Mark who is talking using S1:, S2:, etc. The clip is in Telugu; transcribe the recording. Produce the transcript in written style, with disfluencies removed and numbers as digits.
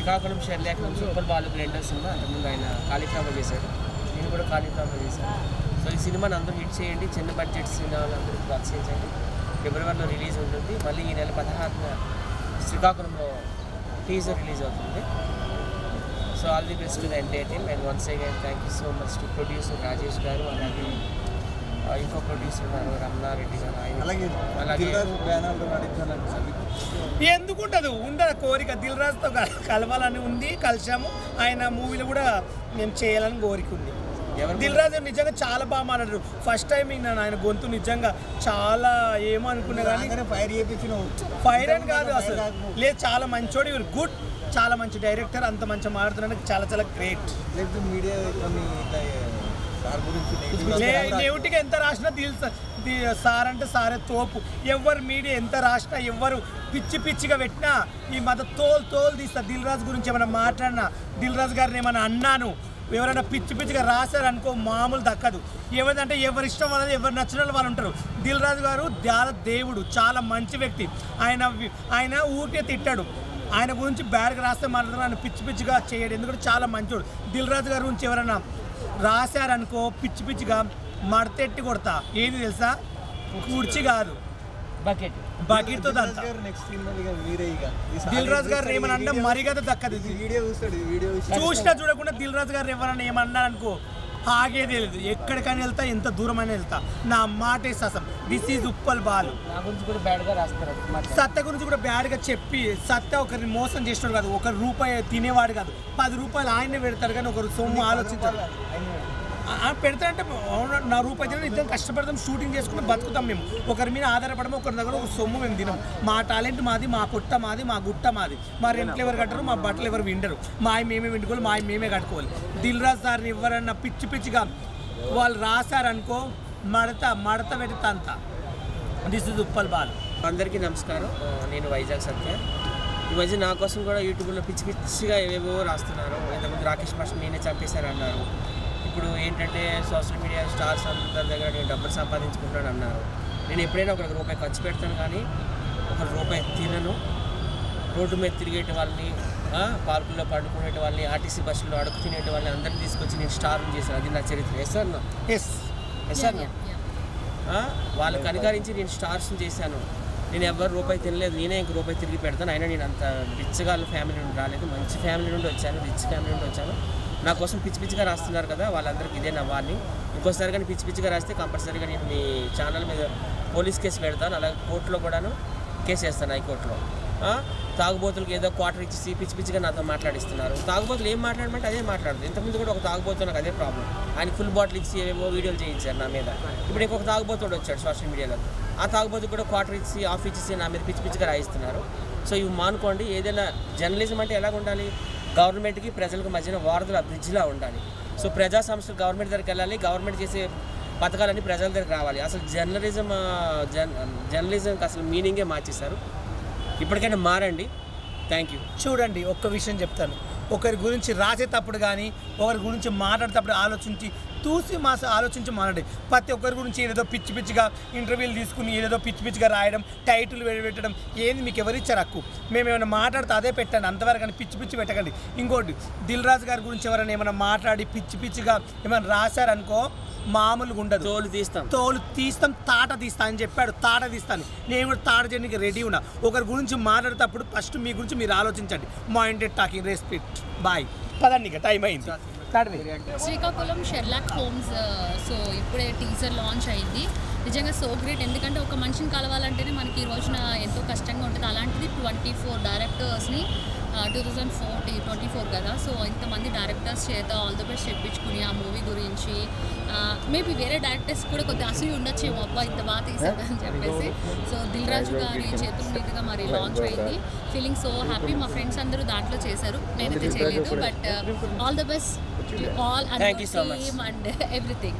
S1: శ్రీకాకుళం షెర్లాక్ నుంచి ఉప్పల్ బాలుకి రెండో సినిమా. అంతకుముందు ఆయన కాలీఫ్లవర్ చేశాడు, నేను కూడా కాలీఫ్లవర్ చేశాను. సో ఈ సినిమాని అందరూ హిట్ చేయండి, చిన్న బడ్జెట్ సినిమాలు అందరూ ప్రోత్సహించండి. ఫిబ్రవరిలో రిలీజ్ ఉంటుంది. మళ్ళీ ఈ నెల 16న శ్రీకాకుళంలో టీజర్ రిలీజ్ అవుతుంది. So all the best to the entire team. And once again thank you so much to producer Rajesh గారు, అలాగే ఇంకో ప్రొడ్యూసర్ ఉన్నారు రమణారెడ్డి గారు. అలాగే
S2: ఎందుకుంటదు ఉండదు కోరిక, దిల్ రాజుతో కలవాలని ఉంది, కలిసాము. ఆయన మూవీలో కూడా మేము చేయాలని కోరిక ఉంది. దిల్ రాజు నిజంగా చాలా బాగా మాట్లాడారు. ఫస్ట్ టైం నేను ఆయన గొంతు నిజంగా చాలా ఏమో అనుకున్నా కానీ ఫైర్ అని కాదు అసలు లేదు, చాలా మంచోడు, ఇవరు గుడ్, చాలా మంచి డైరెక్టర్, అంత మంచిగా మాట్లాడుతున్నాడు, చాలా చాలా గ్రేట్. నెగిటివ్గా ఎంత రాసినా సార్ అంటే సారే తోపు. ఎవరు మీడియా ఎంత రాసినా, ఎవరు పిచ్చి పిచ్చిగా పెట్టినా ఈ మధ్య తోలు తీస్తా. దిల్ రాజు గురించి ఏమైనా మాట్లాడినా, దిల్ రాజు గారిని ఏమైనా అన్నాను, ఎవరైనా పిచ్చి పిచ్చిగా రాశారనుకో మామూలు దక్కదు. ఎవరిదంటే ఎవరి ఇష్టం వాళ్ళది, ఎవరు నచ్చిన వాళ్ళు ఉంటారు. దిల్ రాజు గారు దేవుడు, చాలా మంచి వ్యక్తి. ఆయన ఊరికే తిట్టాడు, ఆయన గురించి బ్యాడ్గా రాస్తే మాట్లాడతారు, ఆయన పిచ్చి పిచ్చిగా చేయడు, ఎందుకంటే చాలా మంచోడు. దిల్ రాజు గారి గురించి ఎవరైనా రాశారనుకో పిచ్చి పిచ్చిగా మడతెట్టి కొడతా. ఏది తెలుసా, కుర్చీ కాదు బకెట్తో దంతా. దిల్ రాజు గారు ఏమన్నా అంటే మరిగద దక్కదు. చూసినా చూడకుండా దిల్ రాజు గారు ఎవరన్నా ఏమన్నారనుకో ఆగేది లేదు. ఎక్కడికైనా వెళ్తా, ఎంత దూరమైనా వెళ్తా, నా మాటే ససం. This is Uppal Balu. సత్త గురించి కూడా బ్యాడ్గా చెప్పి, సత్త ఒకరిని మోసం చేసినాడు కాదు, ఒక రూపాయి తినేవాడు కాదు, 10 రూపాయలు ఆయనే పెడతాడు కానీ ఒకరు సొమ్ము ఆలోచించాడు. పెడతాడంటే నా రూపాయి తిన ఇద్దరం కష్టపడతాం, షూటింగ్ చేసుకుని బతుకుతాం. మేము ఒకరి మీద ఆధారపడము, ఒకరి దగ్గర ఒక సొమ్ము మేము తినము. మా టాలెంట్ మాది, మా పుట్ట మాది, మా గుట్ట మాది. మా రెంట్లు ఎవరు కట్టరు, మా బట్టలు ఎవరు విండరు. మేమే విండుకోవాలి, మేమే కట్టుకోవాలి. దిల్ రాజు సార్ని ఎవరన్నా పిచ్చి పిచ్చిగా వాళ్ళు రాశారనుకో మడత పెడతా అంతా. This is Uppal ball.
S1: అందరికీ నమస్కారం, నేను వైజాగ్ సత్య. ఈ మధ్య నా కోసం కూడా యూట్యూబ్లో పిచ్చి పిచ్చిగా ఏవేవో రాస్తున్నారు. ఇంతకుముందు రాకేష్ మాస్టర్ నేనే చంపేశారు అన్నారు. ఇప్పుడు ఏంటంటే సోషల్ మీడియా స్టార్స్ అందరి దగ్గర నేను డబ్బులు సంపాదించుకుంటాను అన్నారు. నేను ఎప్పుడైనా ఒక రూపాయి ఖర్చు పెడతాను కానీ ఒక రూపాయి తినను. రోడ్డు మీద తిరిగేటి వాళ్ళని, పార్కుల్లో పడుకునే వాళ్ళని, ఆర్టీసీ బస్సులో అడుగు తినేటి వాళ్ళని అందరినీ తీసుకొచ్చి నేను స్టార్ని చేశాను. అది నా చరిత్ర. ఎస్ సార్ వాళ్ళని కనికరించి నేను స్టార్స్ని చేశాను. నేను ఎవరు రూపాయి తినలేదు, నేనే ఇంక రూపాయి తిరిగి పెడతాను. అయినా నేను అంత రిచ్గా ఫ్యామిలీ నుండి రాలేదు, మంచి ఫ్యామిలీ నుండి వచ్చాను, రిచ్ ఫ్యామిలీ నుండి వచ్చాను. నా కోసం పిచ్చి పిచ్చిగా రాస్తున్నారు కదా, వాళ్ళందరికీ ఇదే నా వార్నింగ్. ఇంకోసారి కానీ పిచ్చి పిచ్చిగా రాస్తే కంపల్సరీగా నేను మీ ఛానల్ మీద పోలీస్ కేసు పెడతాను, అలాగే కోర్టులో కూడాను కేసు వేస్తాను, హైకోర్టులో. తాగుబోతులకు ఏదో క్వార్టర్ ఇచ్చి పిచ్చి పిచ్చిగా నాతో మాట్లాడిస్తున్నారు. తాగుబోతులు ఏం మాట్లాడమంటే అదే మాట్లాడుతుంది. ఇంతకుముందు కూడా ఒక తాగుబోతు నాకు అదే ప్రాబ్లం, ఆయన ఫుల్ బాటిల్ ఇచ్చి ఏవేవో వీడియోలు చేయించారు నా మీద. ఇప్పుడు ఇంకొక తాగుబోతుడు వచ్చాడు సోషల్ మీడియాలో, ఆ తాగుబోతుకు కూడా క్వార్టర్ ఇచ్చి ఆఫ్ ఇచ్చి నా మీద పిచ్చి పిచ్చిగా రాయిస్తున్నారు. సో ఇవి మానుకోండి. ఏదైనా జర్నలిజం అంటే ఎలాగ ఉండాలి, గవర్నమెంట్కి ప్రజలకు మధ్యన వారధుల బ్రిడ్జ్లా ఉండాలి. సో ప్రజా సంస్థలు గవర్నమెంట్ దగ్గరికి వెళ్ళాలి, గవర్నమెంట్ చేసే పథకాలన్నీ ప్రజల దగ్గరికి రావాలి. అసలు జర్నలిజంకి అసలు మీనింగే మార్చేశారు. ఇప్పటికైనా మారండి. Thank you.
S2: చూడండి, ఒక్క విషయం చెప్తాను. ఒకరి గురించి రాసేటప్పుడు కానీ ఒకరి గురించి మాట్లాడేటప్పుడు ఆలోచించి మాట్లాడే. ప్రతి ఒక్కరి గురించి ఏదేదో పిచ్చి పిచ్చిగా ఇంటర్వ్యూలు తీసుకుని ఏదేదో పిచ్చి పిచ్చిగా రాయడం, టైటిల్ పెట్టడం ఏంది, మీకు ఎవరిచ్చారు హక్కు? మేము ఏమైనా మాట్లాడితే అదే పెట్టండి, అంతవరకు కానీ పిచ్చి పిచ్చి పెట్టకండి. ఇంకోటి, దిల్ రాజు గారి గురించి ఎవరైనా ఏమైనా మాట్లాడి పిచ్చి పిచ్చిగా ఏమైనా రాశారనుకో మామూలుగా ఉండదు. తోలు తీస్తాం, తాట తీస్తా అని చెప్పాడు. తాట తీస్తాను, నేను కూడా తాట చేయడానికి రెడీ ఉన్నా. ఒకరి గురించి మాట్లాడేటప్పుడు ఫస్ట్ మీ గురించి మీరు ఆలోచించండి. Minded talking, respect. బాయ్. పదండి, ఇక టైం అయింది.
S3: శ్రీకాకుళం షెర్లాక్ హోమ్స్ సో ఇప్పుడే టీజర్ లాంచ్ అయింది. నిజంగా సో గ్రేట్, ఎందుకంటే ఒక మనిషిని కలవాలంటేనే మనకి ఈ రోజున ఎంతో కష్టంగా ఉంటుంది. అలాంటిది 24 డైరెక్టర్స్ని 2024 కదా, సో ఇంతమంది డైరెక్టర్స్ చేత ఆల్ ది బెస్ట్ చెప్పించుకుని ఆ మూవీ గురించి మేబీ వేరే డైరెక్టర్స్ కూడా కొద్దిగా అసూయ ఉండొచ్చేమో, అబ్బా ఇంత బాగా తీసాడు అని చెప్పేసి. సో దిల్ రాజు గారి చేతుల మీదుగా మరి లాంచ్ అయింది. Feeling so happy. మా ఫ్రెండ్స్ అందరూ దాంట్లో చేశారు, నేనైతే చేయలేదు. But all the best to all and team and everything.